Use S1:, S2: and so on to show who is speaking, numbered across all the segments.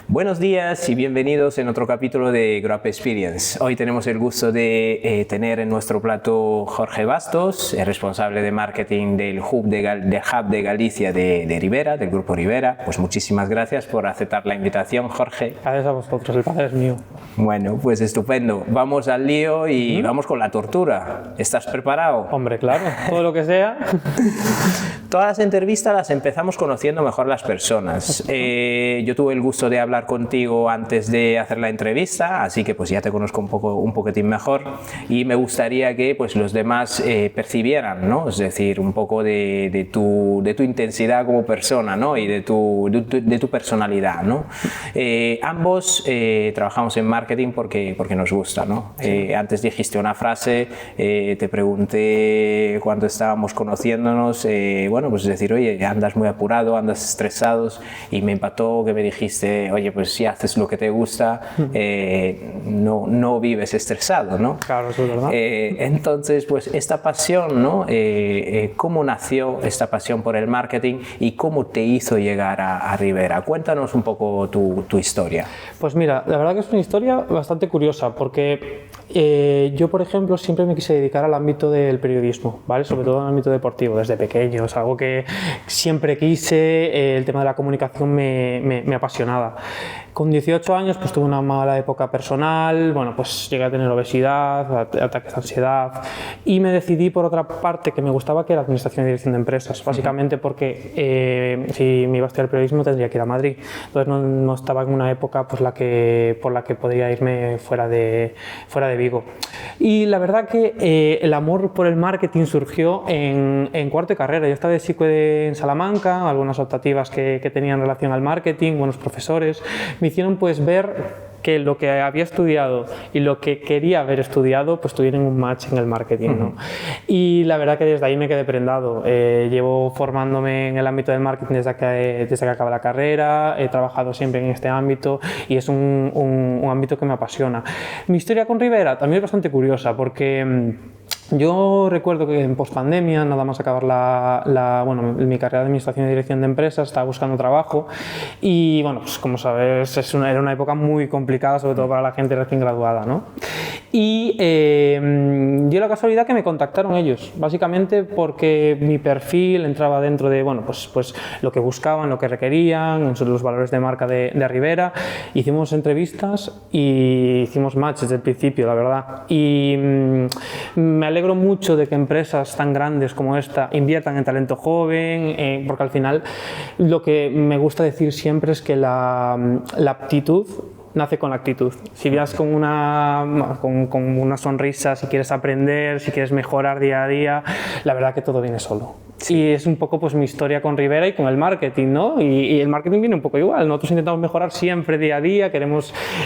S1: Buenos días y bienvenidos en otro capítulo de Grow Up Experience. Hoy tenemos el gusto de tener en nuestro plato Jorge Bastos, el responsable de marketing del Hub de Galicia de Ribera, del Grupo Ribera. Pues muchísimas gracias por aceptar la invitación, Jorge.
S2: Gracias a vosotros, el placer es mío.
S1: Bueno, pues estupendo. Vamos al lío y vamos con la tortura. ¿Estás preparado?
S2: Hombre, claro, todo lo que sea.
S1: Todas las entrevistas las empezamos conociendo mejor las personas. Yo tuve el gusto de hablar contigo antes de hacer la entrevista, así que pues ya te conozco un poquitín mejor y me gustaría que pues los demás percibieran, ¿no? Es decir, un poco de tu intensidad como persona, ¿no? Y de tu personalidad, ¿no? Ambos trabajamos en marketing porque nos gusta, ¿no? Sí. Antes dijiste una frase, te pregunté cuando estábamos conociéndonos, bueno, pues decir, oye, andas muy apurado, andas estresado, y me impactó que me dijiste, oye, pues si haces lo que te gusta, no vives estresado, ¿no?
S2: Claro, eso es verdad.
S1: Entonces, pues esta pasión, ¿no? ¿Cómo nació esta pasión por el marketing y cómo te hizo llegar a Ribera? Cuéntanos un poco tu historia.
S2: Pues mira, la verdad que es una historia bastante curiosa, porque yo, por ejemplo, siempre me quise dedicar al ámbito del periodismo, ¿vale? Sobre todo en el ámbito deportivo, desde pequeño, es algo que siempre quise, el tema de la comunicación me apasionaba. Con 18 años pues tuve una mala época personal, bueno, pues llegué a tener obesidad, ataques de ansiedad, y me decidí por otra parte que me gustaba, que era administración y dirección de empresas, básicamente porque si me iba a estudiar periodismo tendría que ir a Madrid, entonces no estaba en una época pues, por la que podría irme fuera de Vigo. Y la verdad que el amor por el marketing surgió en cuarto de carrera. Yo estaba de psico en Salamanca, algunas optativas que tenían relación al marketing, buenos profesores, me hicieron pues ver que lo que había estudiado y lo que quería haber estudiado pues tuvieron un match en el marketing, ¿no? Y la verdad que desde ahí me quedé prendado. Llevo formándome en el ámbito del marketing desde que acabé la carrera, he trabajado siempre en este ámbito y es un ámbito que me apasiona. Mi historia con Ribera también es bastante curiosa porque yo recuerdo que en pospandemia, nada más acabar mi carrera de administración y dirección de empresas, estaba buscando trabajo y, bueno, pues como sabes, era una época muy complicada, sobre todo para la gente recién graduada, ¿no? Y dio la casualidad que me contactaron ellos, básicamente porque mi perfil entraba dentro de, bueno, pues lo que buscaban, lo que requerían, los valores de marca de Ribera. Hicimos entrevistas y hicimos match desde el principio, la verdad. Y me alegro mucho de que empresas tan grandes como esta inviertan en talento joven, porque al final lo que me gusta decir siempre es que la aptitud nace con la actitud. Si vienes con una sonrisa, si quieres aprender, si quieres mejorar día a día, la verdad que todo viene solo. Sí. Y es un poco pues mi historia con Ribera y con el marketing, ¿no? Y el marketing viene un poco igual. Nosotros intentamos mejorar siempre día a día,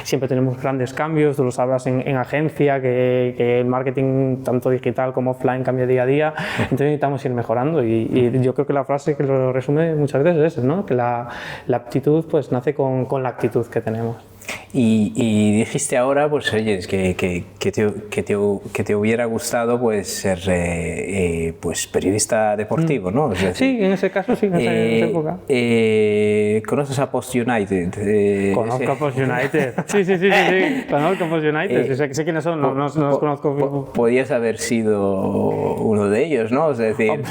S2: siempre tenemos grandes cambios, tú lo sabes en agencia, que el marketing tanto digital como offline cambia día a día, entonces necesitamos ir mejorando y yo creo que la frase que lo resume muchas veces es, ¿no? Que la aptitud pues nace con la actitud que tenemos.
S1: Y dijiste ahora, pues oye, que te hubiera gustado pues ser pues periodista deportivo, ¿no? Es decir,
S2: sí, en ese caso sí, en esa época.
S1: ¿Conoces a Post United?
S2: Conozco a Post United. Sí, conozco a Post United. Sé quiénes son, no los conozco.
S1: Podías haber sido uno de ellos, ¿no? Es decir,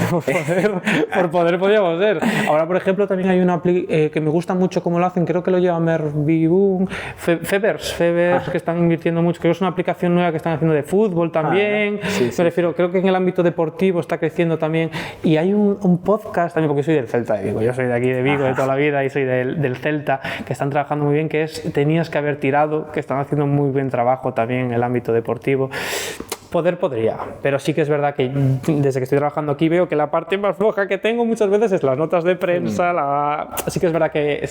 S2: por poder podíamos ser. Ahora, por ejemplo, también hay una que me gusta mucho cómo lo hacen, creo que lo lleva Merviboom, Febers, que están invirtiendo mucho, creo que es una aplicación nueva que están haciendo de fútbol también, me refiero, creo que en el ámbito deportivo está creciendo también, y hay un podcast también, porque soy del Celta de Vigo, yo soy de aquí de Vigo de toda la vida y soy del Celta, que están trabajando muy bien, que es Tenías que haber tirado, que están haciendo muy buen trabajo también en el ámbito deportivo. Podría, pero sí que es verdad que desde que estoy trabajando aquí veo que la parte más floja que tengo muchas veces es las notas de prensa, sí que es verdad que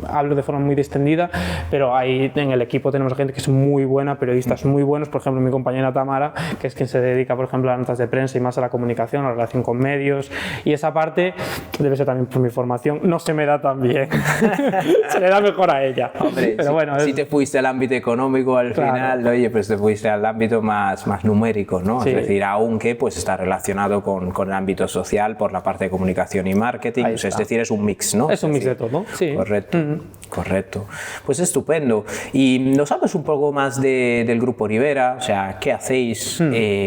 S2: hablo de forma muy distendida, pero ahí en el equipo tenemos gente que es muy buena, periodistas muy buenos, por ejemplo mi compañera Tamara, que es quien se dedica por ejemplo a las notas de prensa y más a la comunicación, a la relación con medios, y esa parte debe ser también por mi formación, no se me da tan bien, se le da mejor a ella.
S1: Hombre, pero bueno, si te fuiste al ámbito económico al final, oye, pues te fuiste al ámbito más numérico, ¿no?
S2: Sí.
S1: Es decir, aunque pues está relacionado con el ámbito social por la parte de comunicación y marketing, pues, es decir, es un mix, ¿no?
S2: Es un mix de todo, sí.
S1: Correcto, correcto. Pues estupendo. Y nos hablas un poco más del Grupo Ribera, o sea, ¿qué hacéis?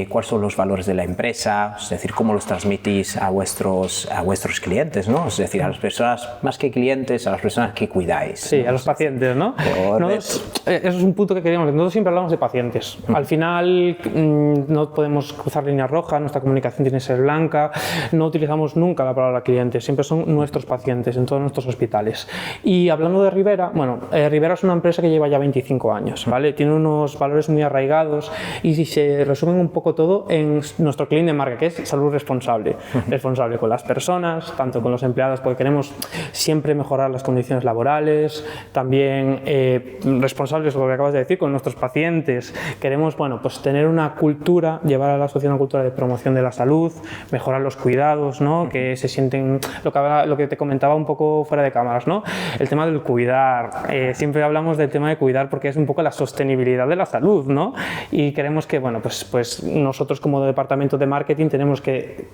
S1: ¿Cuáles son los valores de la empresa? Es decir, ¿cómo los transmitís a vuestros clientes, ¿no? Es decir, a las personas, más que clientes, a las personas que cuidáis.
S2: Sí,
S1: ¿no?
S2: a los pacientes, ¿no? Eso es un punto que queríamos. Nosotros siempre hablamos de pacientes. Al final no podemos cruzar líneas rojas, nuestra comunicación tiene que ser blanca, no utilizamos nunca la palabra cliente, siempre son nuestros pacientes en todos nuestros hospitales. Y hablando de Ribera, bueno, Ribera es una empresa que lleva ya 25 años, ¿vale? Tiene unos valores muy arraigados y si se resumen un poco todo en nuestro claim de marca, que es salud responsable. Responsable con las personas, tanto con los empleados, porque queremos siempre mejorar las condiciones laborales, también responsables, lo que acabas de decir, con nuestros pacientes. Queremos, bueno, pues tener una cultura, llevar a la sociedad una cultura de promoción de la salud, mejorar los cuidados, ¿no? Que se sienten, lo que te comentaba un poco fuera de cámaras, ¿no? El tema del cuidar, siempre hablamos del tema de cuidar porque es un poco la sostenibilidad de la salud, ¿no? Y queremos que, bueno, pues nosotros como departamento de marketing tenemos que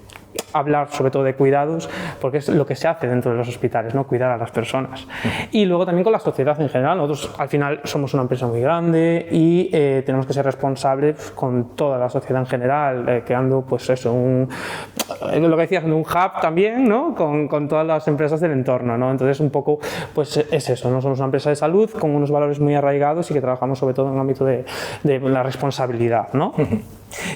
S2: hablar sobre todo de cuidados porque es lo que se hace dentro de los hospitales, ¿no? Cuidar a las personas. Y luego también con la sociedad en general. Nosotros al final somos una empresa muy grande y tenemos que ser responsables con toda la sociedad en general, creando pues eso, lo que decías, un hub también, ¿no? Con todas las empresas del entorno, ¿no? Entonces un poco pues es eso, ¿no? Somos una empresa de salud con unos valores muy arraigados y que trabajamos sobre todo en el ámbito de la responsabilidad, ¿no?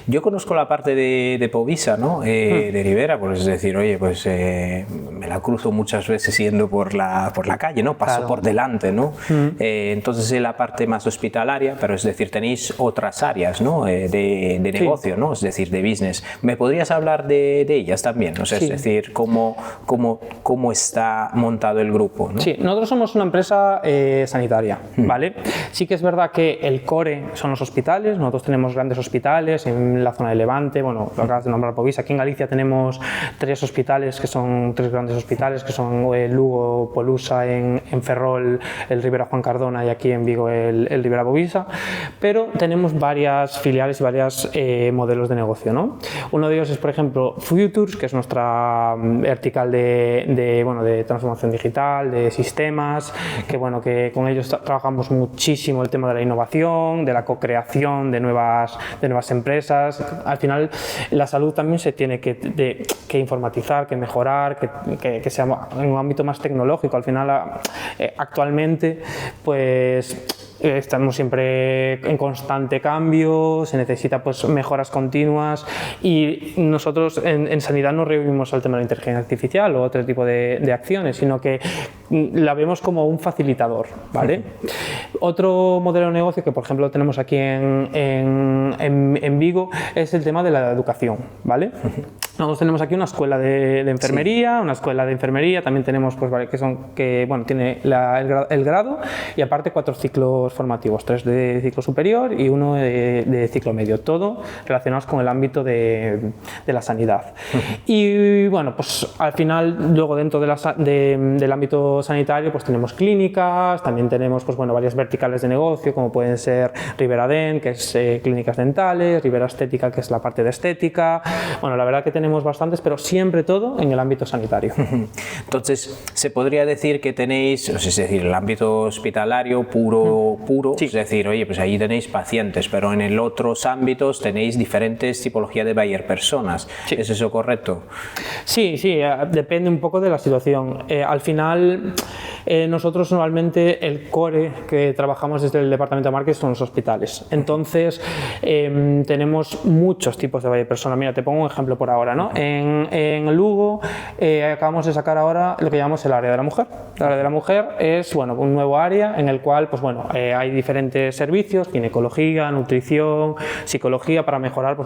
S1: Yo conozco la parte de Povisa, ¿no? De Ribera, pues es decir, oye, pues me la cruzo muchas veces yendo por la calle, ¿no? Paso por delante, ¿no? Entonces es la parte más hospitalaria, pero es decir, tenéis otras áreas, ¿no? De negocio, ¿no? Es decir, de business. ¿Me podrías hablar de ellas también? ¿No? O sea, es decir, cómo está montado el grupo, ¿no?
S2: Sí, nosotros somos una empresa sanitaria, ¿vale? Sí que es verdad que el core son los hospitales, nosotros tenemos grandes hospitales en la zona de Levante, bueno, lo acabas de nombrar Povisa, aquí en Galicia tenemos tres grandes hospitales que son Lugo, Polusa en Ferrol, el Ribera Juan Cardona y aquí en Vigo el Ribera Povisa, pero tenemos varias filiales y varios modelos de negocio, ¿no? Uno de ellos es, por ejemplo, Futures, que es nuestra vertical de transformación digital, de sistemas, que bueno, que con ellos trabajamos muchísimo el tema de la innovación, de la co-creación de nuevas empresas. Al final la salud también se tiene que informatizar, que mejorar, que sea en un ámbito más tecnológico. Al final actualmente pues estamos siempre en constante cambio, se necesita pues mejoras continuas y nosotros en sanidad no revivimos el tema de la inteligencia artificial o otro tipo de acciones, sino que la vemos como un facilitador, ¿vale? Otro modelo de negocio que por ejemplo tenemos aquí en Vigo es el tema de la educación, ¿vale? Nosotros tenemos aquí una escuela de enfermería, sí. Una escuela de enfermería, también tenemos pues tiene el grado y aparte 4 ciclos formativos, 3 de ciclo superior y 1 de ciclo medio, todo relacionados con el ámbito de la sanidad. Y bueno, pues al final luego dentro del ámbito sanitario pues tenemos clínicas, también tenemos pues bueno varias verticales de negocio como pueden ser Ribera Dent, que es clínicas dentales, Ribera Estética, que es la parte de estética. Bueno, la verdad que tenemos bastantes, pero siempre todo en el ámbito sanitario.
S1: Entonces, se podría decir que tenéis, es decir, el ámbito hospitalario puro, sí. Es decir, oye, pues ahí tenéis pacientes, pero en el otros ámbitos tenéis diferentes tipologías de buyer personas. Sí. ¿Es eso correcto?
S2: Sí, depende un poco de la situación. Al final, nosotros normalmente el core que trabajamos desde el departamento de marketing son los hospitales. Entonces, tenemos muchos tipos de buyer persona. Mira, te pongo un ejemplo por ahora, ¿no? En Lugo acabamos de sacar ahora lo que llamamos el área de la mujer. El área de la mujer es un nuevo área en el cual hay diferentes servicios, ginecología, nutrición, psicología para mejorar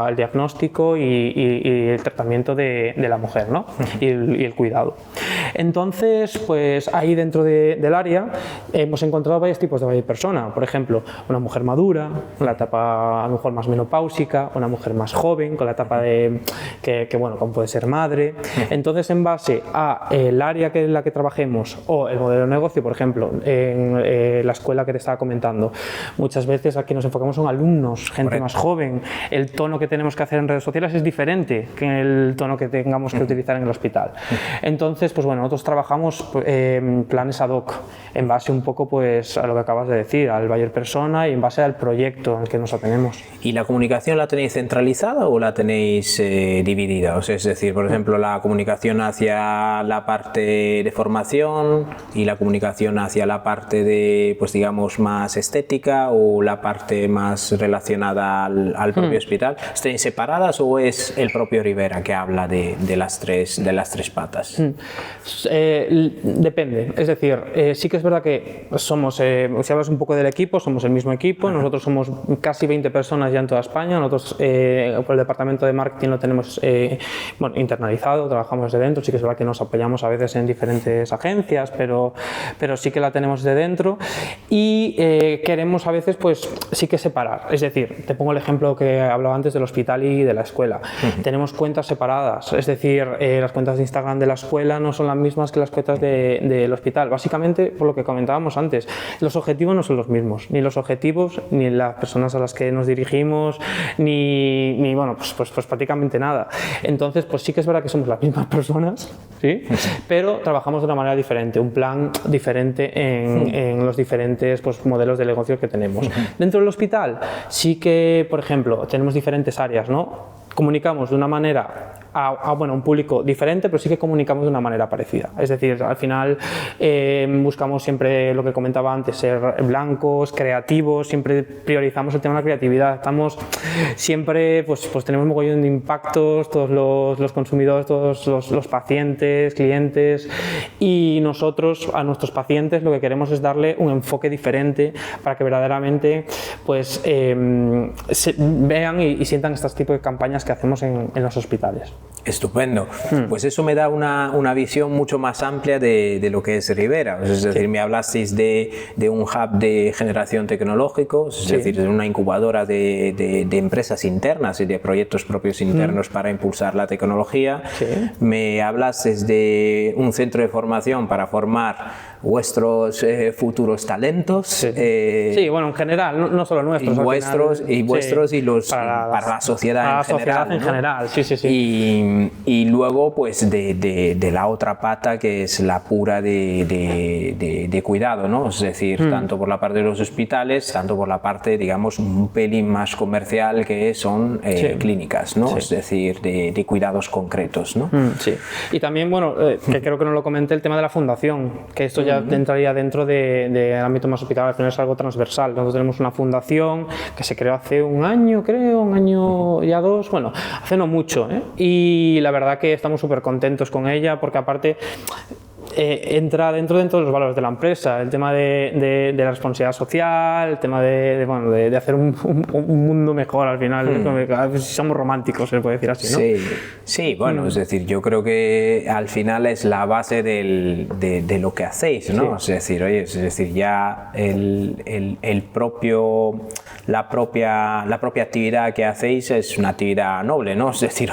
S2: el diagnóstico y el tratamiento de la mujer, ¿no? y el cuidado. Entonces, pues ahí dentro del área hemos encontrado varios tipos de persona. Por ejemplo, una mujer madura, la etapa a lo mejor más menopáusica, una mujer más joven, con la etapa de bueno, como puede ser madre. Entonces, en base a el área en la que trabajemos o el modelo de negocio, por ejemplo, en la escuela que te estaba comentando, muchas veces aquí nos enfocamos en alumnos, gente más joven. El tono que tenemos que hacer en redes sociales es diferente que el tono que tengamos que utilizar en el hospital. Entonces, pues bueno, nosotros trabajamos planes ad hoc en base un poco pues a lo que acabas de decir, al buyer persona y en base al proyecto al que nos atenemos.
S1: ¿Y la comunicación la tenéis centralizada o la tenéis dividida? O sea, es decir, por ejemplo, la comunicación hacia la parte de formación y la comunicación hacia la parte de, pues digamos, más estética o la parte más relacionada al propio hospital. ¿Estáis separadas o es el propio Rivera que habla de las tres patas?
S2: Depende, es decir, sí que es verdad que somos, si hablas un poco del equipo, somos el mismo equipo. Nosotros somos casi 20 personas ya en toda España. Nosotros por el departamento de marketing lo tenemos bueno, internalizado, trabajamos desde dentro. Sí que es verdad que nos apoyamos a veces en diferentes agencias, pero sí que la tenemos de dentro y queremos a veces pues sí que separar. Es decir, te pongo el ejemplo que hablaba antes del hospital y de la escuela. Tenemos cuentas separadas, es decir, las cuentas de Instagram de la escuela no son las mismas que las cuentas del hospital. Básicamente, por lo que comentábamos antes, los objetivos no son los mismos, ni los objetivos, ni las personas a las que nos dirigimos, ni bueno, pues prácticamente nada. Entonces, pues sí que es verdad que somos las mismas personas, ¿sí? Pero trabajamos de una manera diferente, un plan diferente en los diferentes pues, modelos de negocio que tenemos. Dentro del hospital sí que, por ejemplo, tenemos diferentes áreas, ¿no? Comunicamos de una manera a bueno, un público diferente, pero sí que comunicamos de una manera parecida. Es decir, al final buscamos siempre lo que comentaba antes, ser blancos, creativos, siempre priorizamos el tema de la creatividad. Estamos siempre, pues tenemos un mogollón de impactos, todos los consumidores, todos los pacientes, clientes, y nosotros a nuestros pacientes lo que queremos es darle un enfoque diferente para que verdaderamente pues, vean y sientan estos tipos de campañas que hacemos en los hospitales.
S1: Estupendo. Pues eso me da una visión mucho más amplia de lo que es Rivera. Es decir, me hablasteis de un hub de generación tecnológico, es decir, de una incubadora de empresas internas y de proyectos propios internos para impulsar la tecnología. Me hablasteis de un centro de formación para formar vuestros futuros talentos.
S2: Sí, bueno, en general, no solo nuestros.
S1: Vuestros y los para la sociedad en general. Sí. Y luego, pues, de la otra pata, que es la pura de cuidado, ¿no? Es decir, tanto por la parte de los hospitales, tanto por la parte, digamos, un pelín más comercial, que son clínicas, ¿no? Es decir, de cuidados concretos, ¿no?
S2: Sí. Y también, bueno, que creo que no lo comenté, el tema de la fundación, que esto ya entraría dentro del ámbito más hospitalario, al final es algo transversal. Nosotros tenemos una fundación que se creó hace un año, creo, un año ya dos, bueno, hace no mucho, y la verdad que estamos súper contentos con ella, porque aparte entra dentro de los valores de la empresa, el tema de la responsabilidad social, el tema de hacer un mundo mejor al final. Si somos románticos, se puede decir así, ¿no?
S1: Sí, bueno, es decir, yo creo que al final es la base de lo que hacéis, ¿no? Es decir, ya la propia actividad que hacéis es una actividad noble, ¿no? Es decir,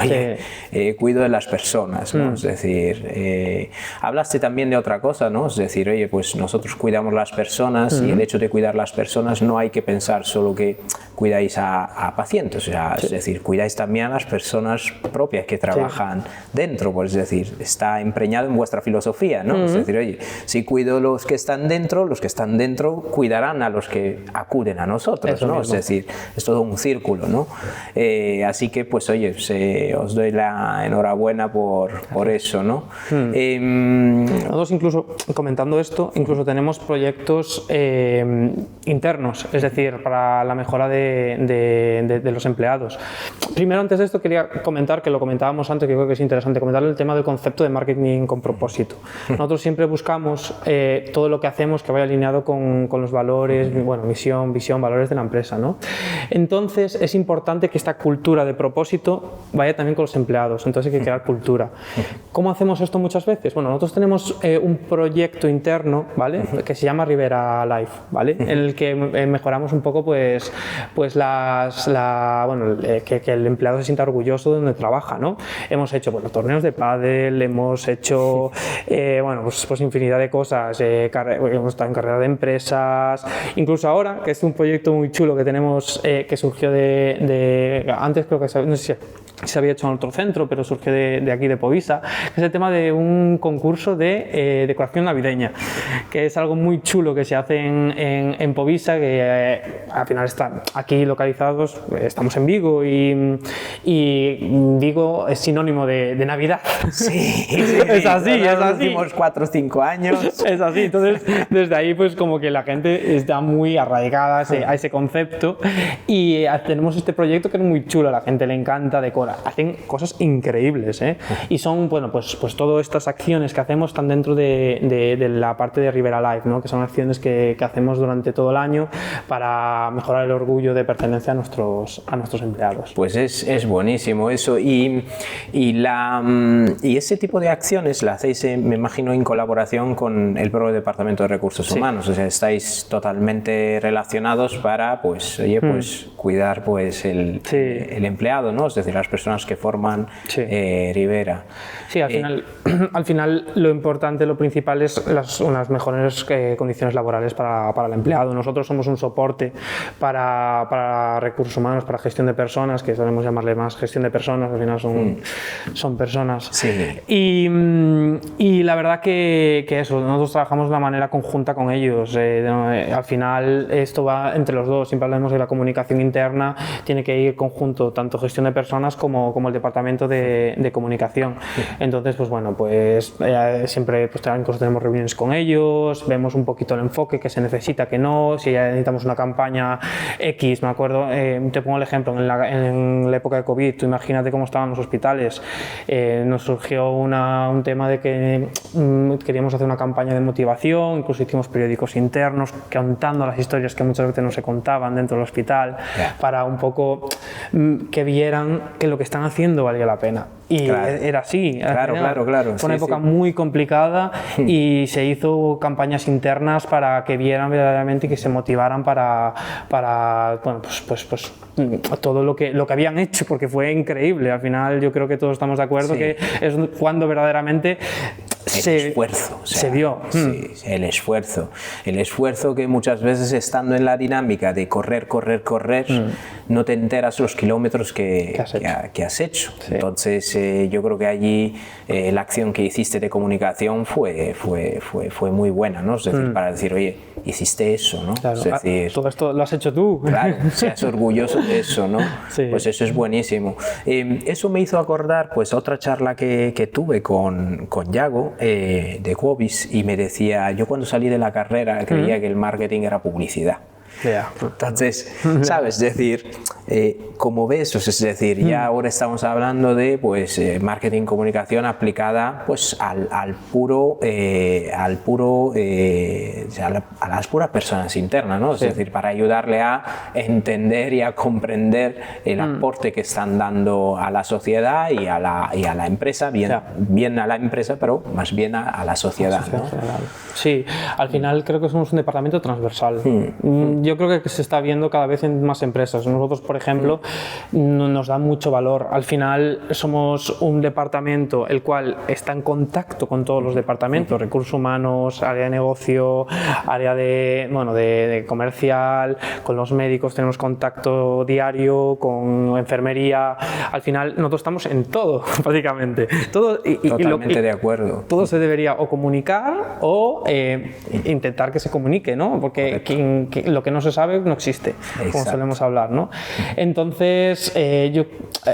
S1: cuido de las personas, ¿no? Es decir, hablaste también de otra cosa, ¿no? Es decir, oye, pues nosotros cuidamos las personas y el hecho de cuidar las personas no hay que pensar solo que cuidáis a pacientes, o sea, es decir, cuidáis también a las personas propias que trabajan dentro, pues es decir, está empreñado en vuestra filosofía, ¿no? Es decir, oye, si cuido los que están dentro cuidarán a los que acuden a nosotros, ¿no? Es decir, es todo un círculo, ¿no? Así que, pues, oye, os doy la enhorabuena por eso, ¿no?
S2: Nosotros incluso, comentando esto, incluso tenemos proyectos internos, es decir, para la mejora de los empleados. Primero, antes de esto, quería comentar, que lo comentábamos antes, que creo que es interesante comentar, el tema del concepto de marketing con propósito. Nosotros siempre buscamos todo lo que hacemos que vaya alineado con los valores, bueno, misión, visión, valores de la empresa. empresa, ¿no? Entonces es importante que esta cultura de propósito vaya también con los empleados, entonces hay que crear cultura. ¿Cómo hacemos esto muchas veces? Bueno, nosotros tenemos un proyecto interno, ¿vale? Que se llama Ribera Life, ¿vale? En el que mejoramos un poco pues que el empleado se sienta orgulloso de donde trabaja, ¿no? Hemos hecho torneos de pádel, hemos hecho pues infinidad de cosas, hemos estado en carrera de empresas, incluso ahora, que es un proyecto muy chulo que tenemos, que surgió antes creo que no sé si se había hecho en otro centro, pero surgió de aquí de Povisa, que es el tema de un concurso de decoración navideña, que es algo muy chulo que se hace en Povisa, que al final está aquí localizados, estamos en Vigo y Vigo es sinónimo de Navidad.
S1: Sí,
S2: es así.
S1: Los últimos 4 o 5 años.
S2: Es así, entonces desde ahí pues como que la gente está muy arraigada a ese concepto y tenemos este proyecto que es muy chulo, a la gente le encanta, decora, hacen cosas increíbles, ¿eh? Y son, pues todas estas acciones que hacemos están dentro de la parte de Ribera Life, ¿no? Que son acciones que hacemos durante todo el año para mejorar el orgullo de pertenencia a nuestros empleados.
S1: Pues es buenísimo eso y ese tipo de acciones la hacéis, me imagino, en colaboración con el propio Departamento de Recursos Humanos, o sea, estáis totalmente relacionados para, pues, cuidar, pues, el empleado, ¿no? Es decir, las personas que forman Ribera.
S2: Sí, al final lo importante, lo principal es unas mejores condiciones laborales para el empleado. Nosotros somos un soporte para recursos humanos, para gestión de personas, que solemos llamarle más gestión de personas, al final son personas.
S1: Sí.
S2: Y la verdad que eso, nosotros trabajamos de una manera conjunta con ellos. Al final esto va entre los dos, siempre hablamos de la comunicación interna, tiene que ir conjunto, tanto gestión de personas como el departamento de comunicación. Entonces, siempre incluso tenemos reuniones con ellos, vemos un poquito el enfoque que se necesita, que no, si ya necesitamos una campaña X, me acuerdo, te pongo el ejemplo, en la época de COVID, tú imagínate cómo estaban los hospitales, nos surgió un tema de que queríamos hacer una campaña de motivación, incluso hicimos periódicos internos contando las historias que muchas veces no se contaban dentro del hospital, para un poco que vieran que lo que están haciendo valía la pena. Y era así.
S1: Claro.
S2: Fue una época muy complicada y se hizo campañas internas para que vieran verdaderamente y que se motivaran para todo lo que habían hecho, porque fue increíble. Al final yo creo que todos estamos de acuerdo que es cuando verdaderamente se vio.
S1: El esfuerzo que muchas veces, estando en la dinámica de correr, no te enteras los kilómetros que has hecho. Sí. Entonces yo creo que allí la acción que hiciste de comunicación fue muy buena, ¿no? Es decir, para decir, oye, hiciste eso, ¿no?
S2: Claro.
S1: Es decir,
S2: todo esto lo has hecho tú.
S1: Claro, seas orgulloso de eso, ¿no?
S2: Sí.
S1: Pues eso es buenísimo. Eso me hizo acordar, pues, a otra charla que tuve con Yago de Quobis, y me decía, yo cuando salí de la carrera creía que el marketing era publicidad. Entonces, ¿sabes? Es decir, como ves, es decir, ya ahora estamos hablando de marketing, comunicación aplicada pues a las puras personas internas, ¿no? Es decir, para ayudarle a entender y a comprender el aporte que están dando a la sociedad y a la empresa, bien a la empresa, pero más bien a la sociedad, ¿no?
S2: Sí, al final creo que somos un departamento transversal. Yo creo que se está viendo cada vez en más empresas. Nosotros, por ejemplo, nos da mucho valor. Al final somos un departamento el cual está en contacto con todos los departamentos, recursos humanos, área de negocio, área de comercial, con los médicos tenemos contacto diario, con enfermería. Al final nosotros estamos en todo, prácticamente.
S1: Totalmente de acuerdo.
S2: Todo se debería o comunicar o intentar que se comunique, ¿no? Porque lo que no se sabe no existe, como solemos hablar, ¿no? Entonces,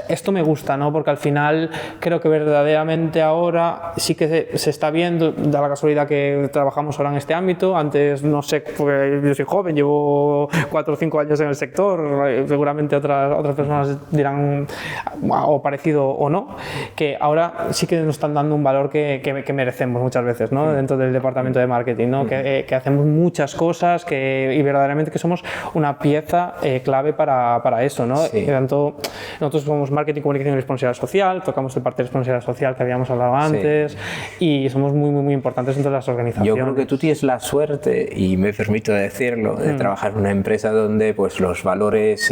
S2: esto me gusta, ¿no? Porque al final creo que verdaderamente ahora sí que se está viendo, da la casualidad que trabajamos ahora en este ámbito. Antes, no sé, porque yo soy joven, llevo 4 o 5 años en el sector, seguramente otras personas dirán o parecido o no, que ahora sí que nos están dando un valor que merecemos muchas veces, ¿no? Dentro del departamento de marketing, ¿no? Que hacemos muchas cosas y verdaderamente parece que somos una pieza clave para eso, ¿no?
S1: Sí.
S2: Tanto, nosotros somos marketing, comunicación y responsabilidad social, tocamos el parte de responsabilidad social que habíamos hablado antes, y somos muy importantes entre las organizaciones.
S1: Yo creo que tú tienes la suerte, y me permito decirlo, de trabajar en una empresa donde pues los valores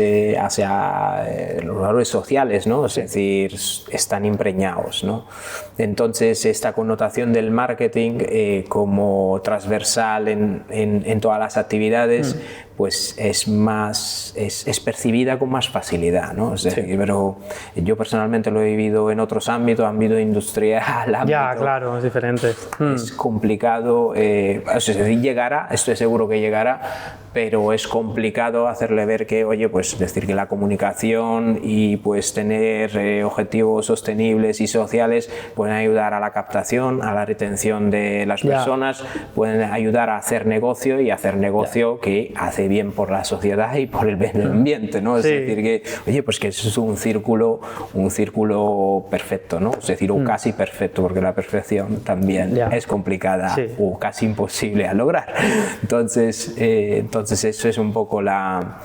S1: los valores sociales, ¿no? Es decir, están impreñados, ¿no? Entonces esta connotación del marketing como transversal en todas las actividades pues es percibida con más facilidad, ¿no? Es decir, pero yo personalmente lo he vivido en otros ámbito industrial,
S2: Ya, claro, es diferente.
S1: es complicado, es decir, estoy seguro que llegará, pero es complicado hacerle ver que, oye, pues decir que la comunicación y pues tener objetivos sostenibles y sociales pueden ayudar a la captación, a la retención de las personas, pueden ayudar a hacer negocio y hacer negocio que hace bien por la sociedad y por el medio ambiente, ¿no? Es decir que, oye, pues que eso es un círculo perfecto, ¿no? Es decir, o casi perfecto, porque la perfección también es complicada o casi imposible a lograr. Entonces eso es un poco la...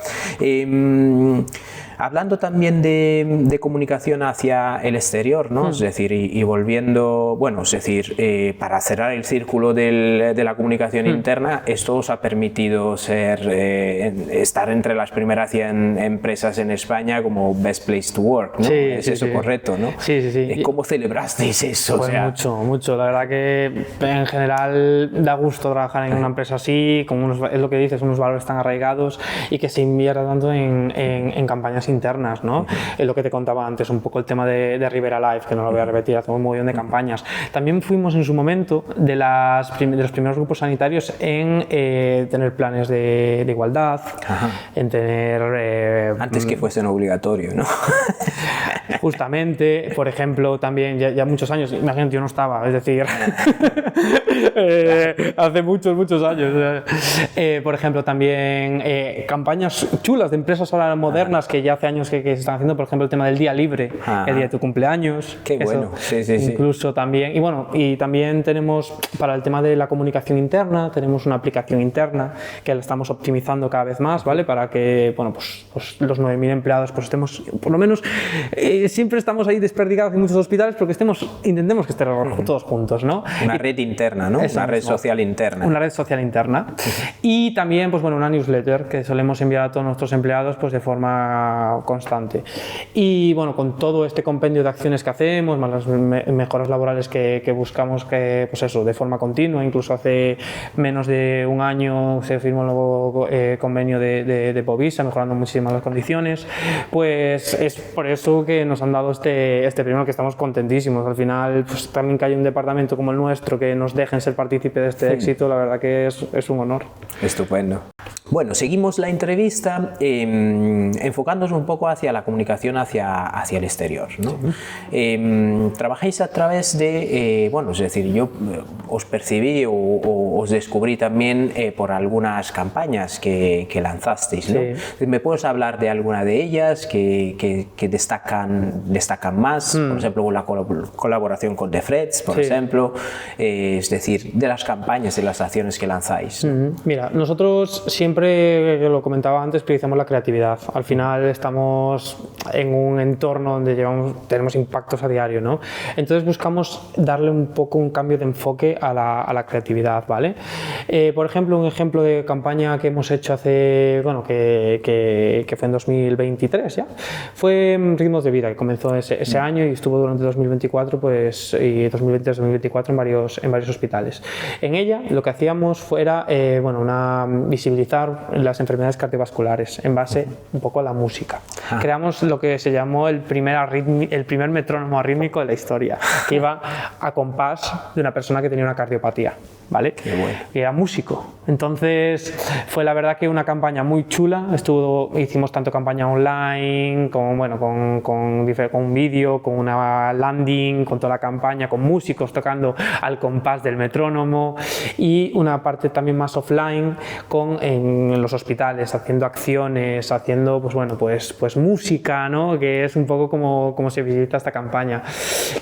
S1: Hablando también de comunicación hacia el exterior, ¿no? Es decir, y volviendo, bueno, es decir, para cerrar el círculo de la comunicación interna, esto os ha permitido estar entre las primeras 100 empresas en España como Best Place to Work, ¿no? ¿Es eso correcto, no?
S2: Sí.
S1: ¿Cómo celebrasteis eso?
S2: Pues mucho. La verdad que en general da gusto trabajar en una empresa así, es lo que dices, unos valores tan arraigados y que se invierta tanto en campañas internas, ¿no? Es lo que te contaba antes, un poco el tema de Ribera Life, que no lo voy a repetir, hacemos un montón de campañas. También fuimos en su momento de los primeros grupos sanitarios en tener planes de igualdad, en tener...
S1: Antes que fuesen obligatorios, ¿no?
S2: Justamente, por ejemplo, también ya muchos años, imagínate, yo no estaba, es decir, hace muchos años. Por ejemplo, también campañas chulas de empresas ahora modernas que ya hace años que se están haciendo, por ejemplo, el tema del día libre, el día de tu cumpleaños.
S1: Qué bueno, sí.
S2: Incluso también, y también tenemos, para el tema de la comunicación interna, tenemos una aplicación interna que la estamos optimizando cada vez más, ¿vale? Para que, bueno, pues los 9.000 empleados pues estemos, por lo menos, siempre estamos ahí desperdigados en muchos hospitales, pero intentemos que estemos todos juntos, ¿no?
S1: Una red interna, ¿no? Una red social interna.
S2: Una red social interna. Y también, pues bueno, una newsletter que solemos enviar a todos nuestros empleados pues de forma constante. Y bueno, con todo este compendio de acciones que hacemos, más las mejoras laborales que buscamos, que pues eso, de forma continua, incluso hace menos de un año se firmó el nuevo convenio de Povisa, mejorando muchísimas las condiciones, pues es por eso que nos han dado este premio, que estamos contentísimos. Al final, pues también que haya un departamento como el nuestro que nos dejen ser partícipe de este éxito, la verdad que es un honor.
S1: Estupendo. Bueno, seguimos la entrevista enfocándonos un poco hacia la comunicación hacia el exterior, ¿no? Trabajáis a través de, bueno, es decir, yo os percibí o os descubrí también por algunas campañas que lanzasteis, ¿no? Sí. ¿Me puedes hablar de alguna de ellas que destacan más? Por ejemplo, la colaboración con The Freds, por ejemplo, es decir, de las campañas, de las acciones que lanzáis, ¿no?
S2: Mira, nosotros siempre, que lo comentaba antes, priorizamos la creatividad. Al final estamos en un entorno donde tenemos impactos a diario, ¿no? Entonces buscamos darle un poco un cambio de enfoque a la creatividad, ¿vale? Por ejemplo, un ejemplo de campaña que hemos hecho que fue en 2023 ya, fue Ritmos de Vida, que comenzó ese año y estuvo durante 2024 pues, y 2023-2024 en varios hospitales. En ella lo que hacíamos era visibilizar las enfermedades cardiovasculares en base un poco a la música. Creamos lo que se llamó el primer metrónomo arrítmico de la historia, que iba a compás de una persona que tenía una cardiopatía, ¿vale?
S1: Qué bueno.
S2: Y era músico. Entonces fue la verdad que una campaña muy chula. Hicimos tanto campaña online con un vídeo, con una landing, con toda la campaña, con músicos tocando al compás del metrónomo, y una parte también más offline en los hospitales, haciendo acciones, haciendo pues música, ¿no? Que es un poco como se visita esta campaña.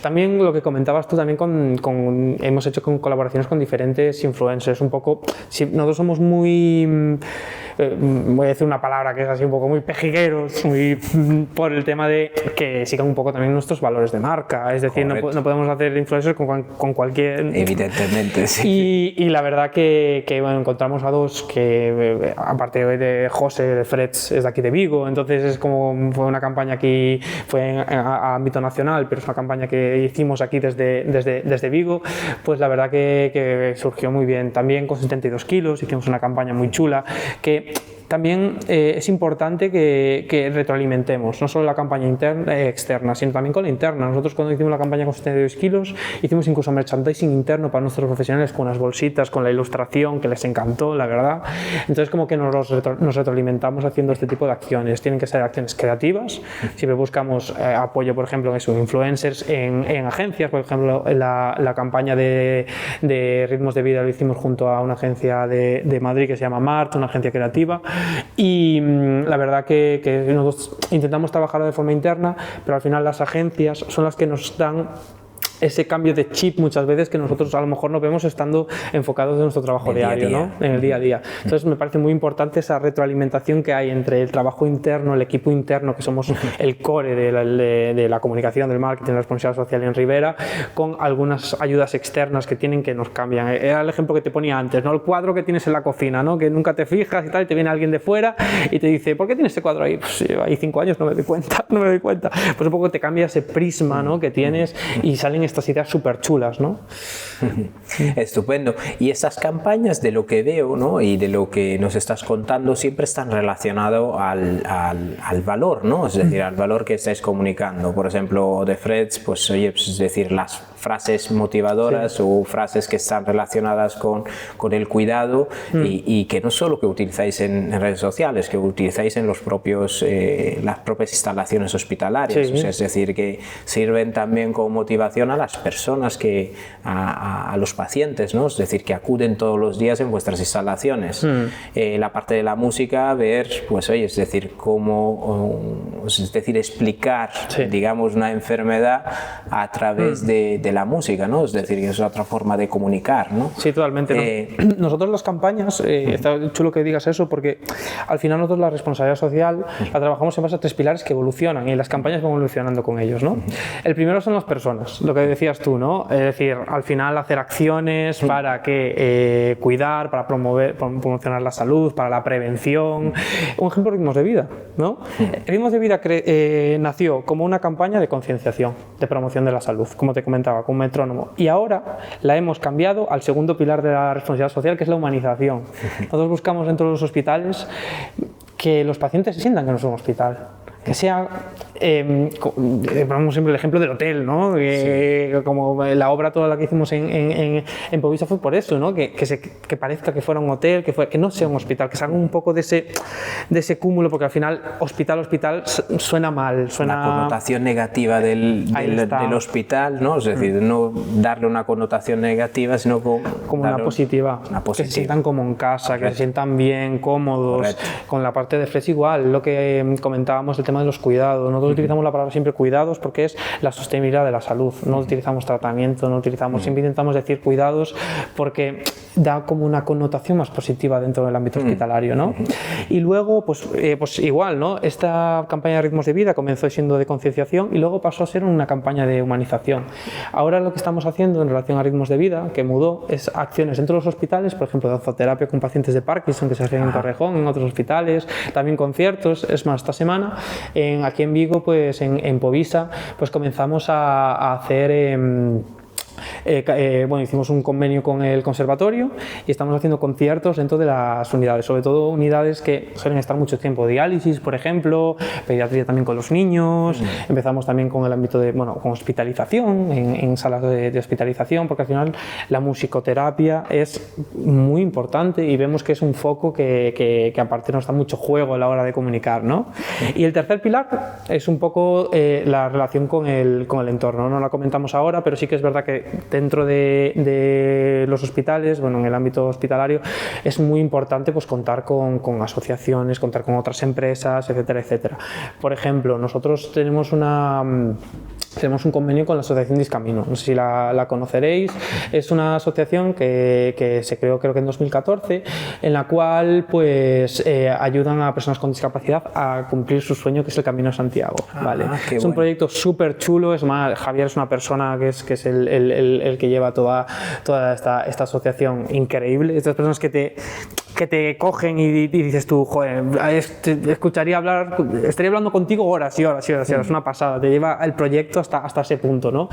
S2: También lo que comentabas tú, también hemos hecho colaboraciones con diferentes influencers. Un poco, nosotros somos muy voy a decir una palabra que es así un poco muy pejigueros, muy por el tema de que sigan un poco también nuestros valores de marca, es decir, no podemos hacer influencers con cualquier...
S1: Evidentemente, sí.
S2: Y la verdad que bueno, encontramos a dos que, aparte de José, de Freds, es de aquí de Vigo, entonces es como fue una campaña aquí, fue a ámbito nacional, pero es una campaña que hicimos aquí desde Vigo, pues la verdad que surgió muy bien. También con 72 kilos hicimos una campaña muy chula que también es importante que retroalimentemos, no solo la campaña externa, sino también con la interna. Nosotros cuando hicimos la campaña con 72 kilos, hicimos incluso merchandising interno para nuestros profesionales con unas bolsitas, con la ilustración, que les encantó, la verdad. Entonces como que nos retroalimentamos haciendo este tipo de acciones. Tienen que ser acciones creativas, siempre buscamos apoyo, por ejemplo, en influencers, en agencias, por ejemplo, la campaña de ritmos de vida lo hicimos junto a una agencia de Madrid que se llama Mart, una agencia creativa. Y la verdad que nosotros intentamos trabajar de forma interna, pero al final las agencias son las que nos dan ese cambio de chip muchas veces que nosotros a lo mejor no vemos estando enfocados en nuestro trabajo diario, ¿no? En el día a día. Entonces me parece muy importante esa retroalimentación que hay entre el trabajo interno, el equipo interno, que somos el core de la comunicación, del marketing, la responsabilidad social en Ribera, con algunas ayudas externas que tienen que nos cambian. Era el ejemplo que te ponía antes, ¿no? El cuadro que tienes en la cocina, ¿no? Que nunca te fijas y tal, y te viene alguien de fuera y te dice, ¿por qué tienes este cuadro ahí? Pues hay 5 años, no me doy cuenta. Pues un poco te cambia ese prisma, ¿no? Que tienes y salen estas ideas súper chulas, ¿no?
S1: Estupendo. Y estas campañas, de lo que veo, ¿no? Y de lo que nos estás contando, siempre están relacionadas al valor, ¿no? Es decir, al valor que estáis comunicando. Por ejemplo, de Freds, pues oye, pues, es decir, las frases motivadoras, sí, o frases que están relacionadas con el cuidado y que no solo que utilizáis en redes sociales, que utilizáis en las propias instalaciones hospitalarias,
S2: sí,
S1: o sea, es decir, que sirven también como motivación a las personas, a los pacientes, ¿no? Es decir, que acuden todos los días en vuestras instalaciones. La parte de la música, ver, pues oye, es decir, cómo, es decir, explicar, sí, digamos, una enfermedad a través de la música, ¿no? Es decir, que es otra forma de comunicar, ¿no?
S2: Sí, totalmente. Nosotros las campañas, está chulo que digas eso, porque al final nosotros la responsabilidad social la trabajamos en base a 3 pilares que evolucionan y las campañas van evolucionando con ellos, ¿no? El primero son las personas, lo que decías tú, ¿no? Es decir, al final hacer acciones para que cuidar, para promocionar la salud, para la prevención. Un ejemplo, ritmos de vida, ¿no? Ritmos de vida nació como una campaña de concienciación, de promoción de la salud, como te comentaba, con metrónomo. Y ahora la hemos cambiado al segundo pilar de la responsabilidad social, que es la humanización. Nosotros buscamos dentro de los hospitales que los pacientes se sientan que no son un hospital. Que sea, ponemos siempre el ejemplo del hotel, ¿no?
S1: Sí.
S2: Como la obra toda la que hicimos en Povisa fue por eso, ¿no? Que parezca que fuera un hotel, que no sea un hospital, que salga un poco de ese cúmulo, porque al final hospital suena mal, suena...
S1: La connotación negativa del hospital, ¿no? Es decir, no darle una connotación negativa, sino como
S2: una positiva. Que se sientan como en casa, correcto, que se sientan bien, cómodos. Correcto. Con la parte de Freds igual, lo que comentábamos, el tema de los cuidados. Nosotros utilizamos la palabra siempre cuidados porque es la sostenibilidad de la salud. No utilizamos tratamiento, no utilizamos, siempre intentamos decir cuidados porque da como una connotación más positiva dentro del ámbito hospitalario, ¿no? Y luego, pues igual, ¿no? Esta campaña de ritmos de vida comenzó siendo de concienciación y luego pasó a ser una campaña de humanización. Ahora lo que estamos haciendo en relación a ritmos de vida, que mudó, es acciones dentro de los hospitales, por ejemplo, danzoterapia con pacientes de Parkinson que se hacen en Torrejón, en otros hospitales, también conciertos. Es más, esta semana aquí en Vigo, pues en Povisa, pues comenzamos a hacer... bueno, hicimos un convenio con el conservatorio y estamos haciendo conciertos dentro de las unidades, sobre todo unidades que suelen estar mucho tiempo, diálisis, por ejemplo, pediatría también con los niños. Empezamos también con el ámbito de, bueno, con hospitalización, en salas de hospitalización, porque al final la musicoterapia es muy importante y vemos que es un foco que aparte nos da mucho juego a la hora de comunicar, ¿no? Y el tercer pilar es un poco la relación con el entorno. No la comentamos ahora, pero sí que es verdad que dentro de los hospitales, bueno, en el ámbito hospitalario, es muy importante pues contar con asociaciones, contar con otras empresas, etcétera, etcétera. Por ejemplo, nosotros tenemos tenemos un convenio con la Asociación Discamino. No sé si la conoceréis. Es una asociación que se creó creo que en 2014, en la cual pues ayudan a personas con discapacidad a cumplir su sueño, que es el Camino de Santiago. ¿Vale? Es un proyecto súper chulo. Es más, Javier es una persona que es el que lleva toda esta asociación increíble. Estas personas que te cogen y dices tú, joder, estaría hablando contigo horas y horas y horas y horas, es una pasada, te lleva el proyecto hasta ese punto, ¿no?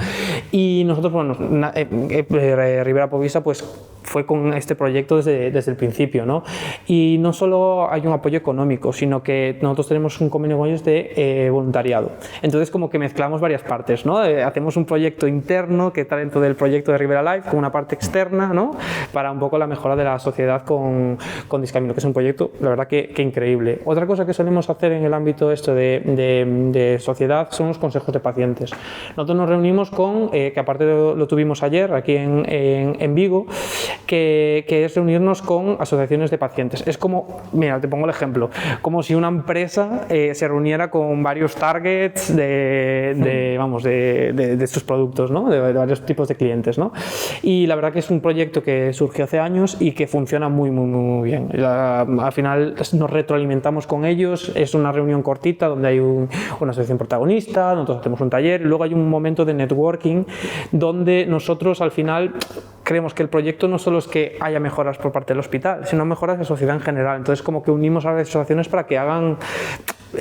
S2: Y nosotros, bueno, Ribera Povisa, pues fue con este proyecto desde el principio, ¿no? Y no solo hay un apoyo económico, sino que nosotros tenemos un convenio con ellos de voluntariado. Entonces, como que mezclamos varias partes, ¿no? Hacemos un proyecto interno que está dentro del proyecto de Ribera Life, con una parte externa, ¿no? Para un poco la mejora de la sociedad con Discamino, que es un proyecto, la verdad, que increíble. Otra cosa que solemos hacer en el ámbito de sociedad son los consejos de pacientes. Nosotros nos reunimos con, que aparte lo tuvimos ayer aquí en Vigo, que es reunirnos con asociaciones de pacientes. Es como, mira, te pongo el ejemplo, como si una empresa se reuniera con varios targets de sus productos, ¿no? De varios tipos de clientes, ¿no? Y la verdad que es un proyecto que surgió hace años y que funciona muy, muy, muy bien. Al final nos retroalimentamos con ellos, es una reunión cortita donde hay una asociación protagonista, nosotros hacemos un taller, y luego hay un momento de networking donde nosotros al final creemos que el proyecto no solo es que haya mejoras por parte del hospital, sino mejoras de sociedad en general. Entonces, como que unimos a las asociaciones para que hagan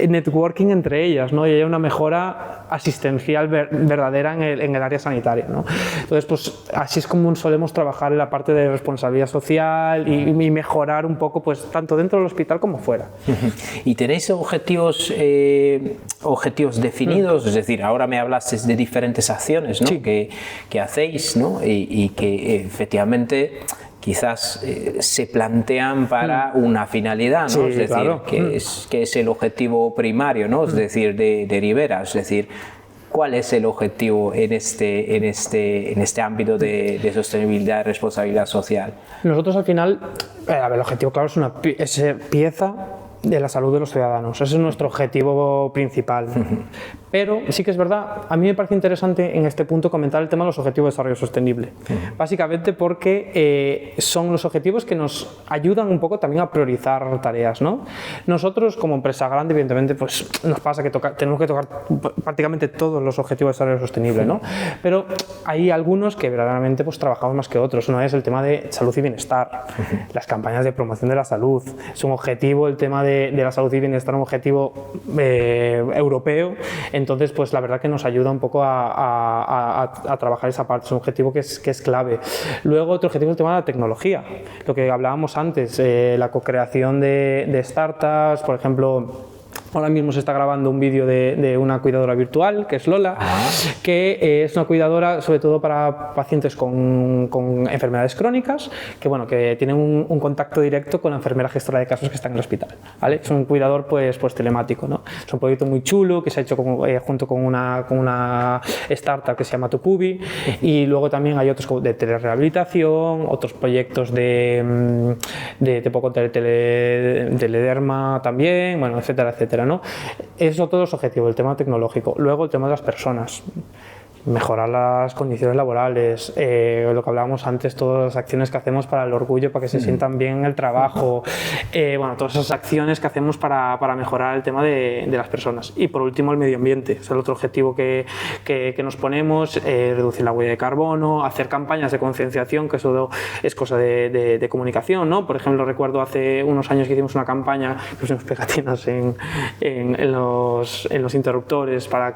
S2: networking entre ellas, ¿no? Y haya una mejora asistencial verdadera en el área sanitaria, ¿no? Entonces, pues así es como solemos trabajar en la parte de responsabilidad social y mejorar un poco, pues tanto dentro del hospital como fuera.
S1: ¿Y tenéis objetivos definidos? Es decir, ahora me hablaste de diferentes acciones, ¿no?
S2: Sí.
S1: que hacéis, ¿no? Y que efectivamente quizás se plantean para una finalidad, ¿no?
S2: Sí,
S1: es decir,
S2: claro.
S1: que es el objetivo primario, ¿no? Es decir, de Ribera, es decir, ¿cuál es el objetivo en este ámbito de sostenibilidad y responsabilidad social?
S2: Nosotros al final, el objetivo claro es pieza de la salud de los ciudadanos. Ese es nuestro objetivo principal. Pero sí que es verdad, a mí me parece interesante en este punto comentar el tema de los objetivos de desarrollo sostenible. Básicamente porque son los objetivos que nos ayudan un poco también a priorizar tareas, ¿no? Nosotros como empresa grande, evidentemente, pues nos pasa que tenemos que tocar prácticamente todos los objetivos de desarrollo sostenible, ¿no? Pero hay algunos que verdaderamente pues trabajamos más que otros. Uno es el tema de salud y bienestar, las campañas de promoción de la salud. Es un objetivo el tema de la salud y bienestar, un objetivo europeo. Entonces, pues la verdad que nos ayuda un poco a trabajar esa parte, es un objetivo que es clave. Luego, otro objetivo es el tema de la tecnología, lo que hablábamos antes, la co-creación de startups, por ejemplo. Ahora mismo se está grabando un vídeo de una cuidadora virtual, que es Lola, que es una cuidadora sobre todo para pacientes con enfermedades crónicas, que, bueno, que tienen un contacto directo con la enfermera gestora de casos que está en el hospital, ¿vale? Es un cuidador pues telemático, ¿no? Es un proyecto muy chulo que se ha hecho junto con una startup que se llama Tucubi, y luego también hay otros de telerehabilitación, otros proyectos de te puedo contar telederma también, bueno, etcétera, etcétera, ¿no? Esos son todos los objetivos, el tema tecnológico. Luego el tema de las personas, mejorar las condiciones laborales, lo que hablábamos antes, todas las acciones que hacemos para el orgullo, para que se sientan bien en el trabajo, bueno, todas esas acciones que hacemos para mejorar el tema de las personas. Y por último, el medio ambiente, es el otro objetivo que nos ponemos, reducir la huella de carbono, hacer campañas de concienciación, que eso es cosa de comunicación, ¿no? Por ejemplo, recuerdo hace unos años que hicimos una campaña, pusimos pegatinas en los interruptores para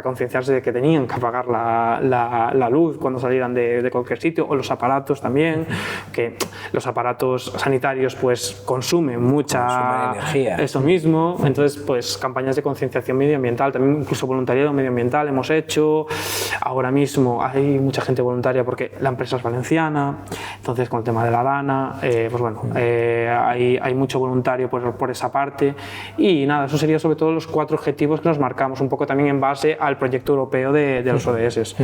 S2: concienciarse de que tenían que apagar la luz cuando salieran de cualquier sitio, o los aparatos también, que los aparatos sanitarios pues consumen mucha
S1: energía.
S2: Eso mismo, entonces pues campañas de concienciación medioambiental, también incluso voluntariado medioambiental hemos hecho. Ahora mismo hay mucha gente voluntaria porque la empresa es valenciana, entonces con el tema de la Dana, pues bueno, hay mucho voluntario por esa parte. Y nada, eso sería sobre todo los 4 objetivos que nos marcamos, un poco también en base al proyecto europeo de los ODS. ODS.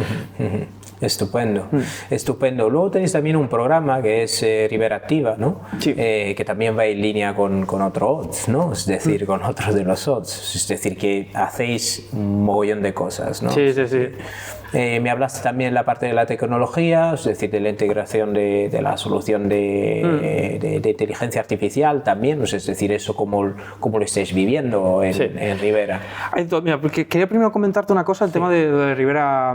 S1: Estupendo, estupendo. Luego tenéis también un programa que es Ribera Activa, ¿no?
S2: Sí.
S1: Que también va en línea con otro odds, ¿no? Es decir, con otros de los odds. Es decir, que hacéis un mogollón de cosas, ¿no?
S2: Sí, sí, sí.
S1: Me hablaste también de la parte de la tecnología, es decir, de la integración de la solución de inteligencia artificial también, es decir, eso cómo lo estáis viviendo en Ribera.
S2: Mira, porque quería primero comentarte una cosa, el tema de Ribera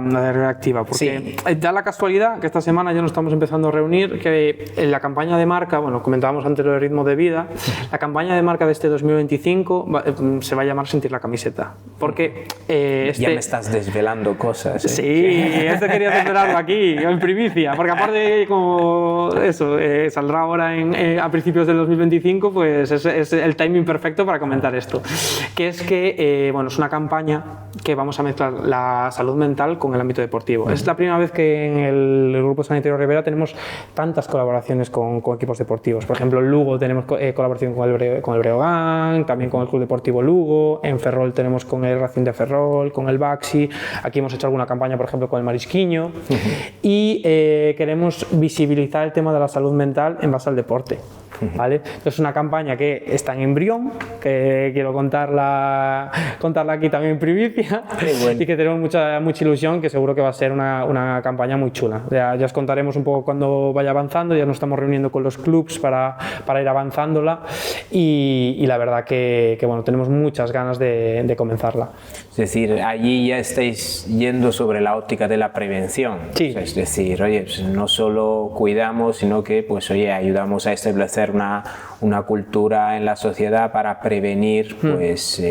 S2: Activa, porque da la casualidad que esta semana ya nos estamos empezando a reunir, que en la campaña de marca, bueno, comentábamos antes lo de ritmo de vida, la campaña de marca de este 2025 se va a llamar Sentir la camiseta, porque...
S1: Ya me estás desvelando cosas.
S2: Sí, esto quería desvelarlo aquí, en primicia, porque aparte como eso, saldrá ahora a principios del 2025, pues es el timing perfecto para comentar esto, que es que, bueno, es una campaña que vamos a mezclar la salud mental con el ámbito deportivo. Es la primera vez que en el Grupo Sanitario Ribera tenemos tantas colaboraciones con equipos deportivos. Por ejemplo, en Lugo tenemos colaboración con el Breogán, también con el Club Deportivo Lugo, en Ferrol tenemos con el Racing de Ferrol, con el Baxi, aquí hemos hecho alguna campaña, por ejemplo, con el Marisquiño, y queremos visibilizar el tema de la salud mental en base al deporte. ¿Vale? Es una campaña que está en embrión, que quiero contarla aquí también en primicia, bueno. Y que tenemos mucha ilusión, que seguro que va a ser una campaña muy chula. Ya os contaremos un poco cuando vaya avanzando, ya nos estamos reuniendo con los clubs para ir avanzándola y la verdad que bueno, tenemos muchas ganas de comenzarla.
S1: Es decir, allí ya estáis yendo sobre la óptica de la prevención.
S2: Sí.
S1: O sea, es decir, oye, pues no solo cuidamos, sino que pues, oye, ayudamos a establecer una cultura en la sociedad para prevenir pues,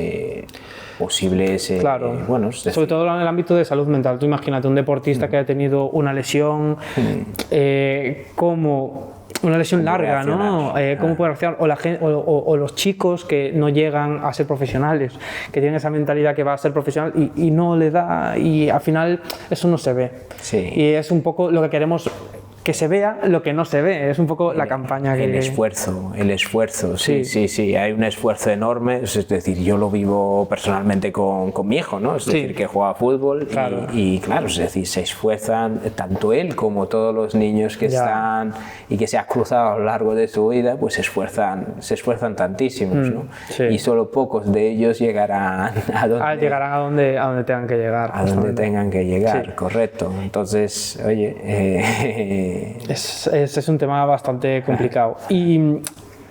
S1: posibles...
S2: Claro,
S1: bueno,
S2: sobre todo en el ámbito de salud mental. Tú imagínate un deportista que haya tenido una lesión, como... una lesión larga, ¿no? ¿Cómo puede reaccionar? O los chicos que no llegan a ser profesionales, que tienen esa mentalidad que va a ser profesional y no le da, y al final eso no se ve.
S1: Sí.
S2: Y es un poco lo que queremos, que se vea lo que no se ve, es un poco la campaña que...
S1: El esfuerzo, sí, hay un esfuerzo enorme, es decir, yo lo vivo personalmente con mi hijo, ¿no? Es decir, que juega fútbol
S2: claro.
S1: Y claro, es decir, se esfuerzan, tanto él como todos los niños que están y que se han cruzado a lo largo de su vida, pues se esfuerzan tantísimos, ¿no? Sí. Y solo pocos de ellos llegarán a
S2: donde tengan que llegar.
S1: A donde tengan que llegar,
S2: sí.
S1: Correcto. Entonces, oye...
S2: Es un tema bastante complicado. Y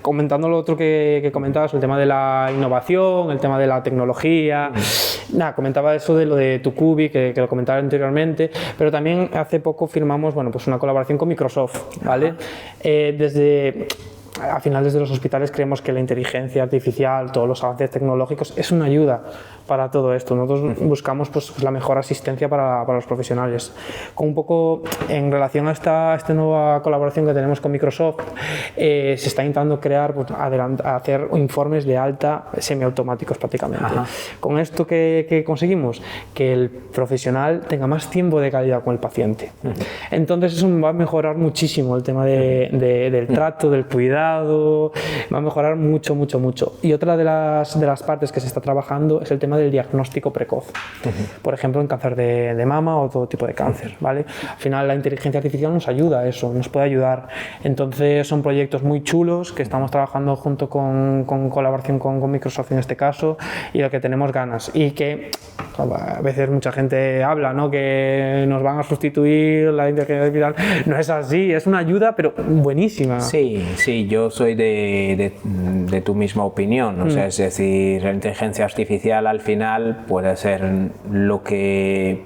S2: comentando lo otro que comentabas, el tema de la innovación, el tema de la tecnología, comentaba eso de lo de Tucubi, que lo comentaba anteriormente, pero también hace poco firmamos, bueno, pues una colaboración con Microsoft, ¿vale? A finales de los hospitales creemos que la inteligencia artificial, todos los avances tecnológicos es una ayuda para todo esto. Nosotros buscamos pues, la mejor asistencia para los profesionales. Con un poco en relación a esta nueva colaboración que tenemos con Microsoft, se está intentando crear, pues, hacer informes de alta semiautomáticos prácticamente. Ajá. Con esto que conseguimos, que el profesional tenga más tiempo de calidad con el paciente. Entonces eso va a mejorar muchísimo el tema del trato, del cuidado, va a mejorar mucho. Y otra de las partes que se está trabajando es el tema del diagnóstico precoz, por ejemplo en cáncer de mama o todo tipo de cáncer, ¿vale? Al final la inteligencia artificial nos ayuda a eso, nos puede ayudar. Entonces son proyectos muy chulos que estamos trabajando junto con colaboración con Microsoft en este caso, y lo que tenemos ganas, y que a veces mucha gente habla, ¿no?, que nos van a sustituir la inteligencia artificial. No es así, es una ayuda pero buenísima.
S1: Sí, yo soy de tu misma opinión, o sea, es decir, la inteligencia artificial al final puede ser lo que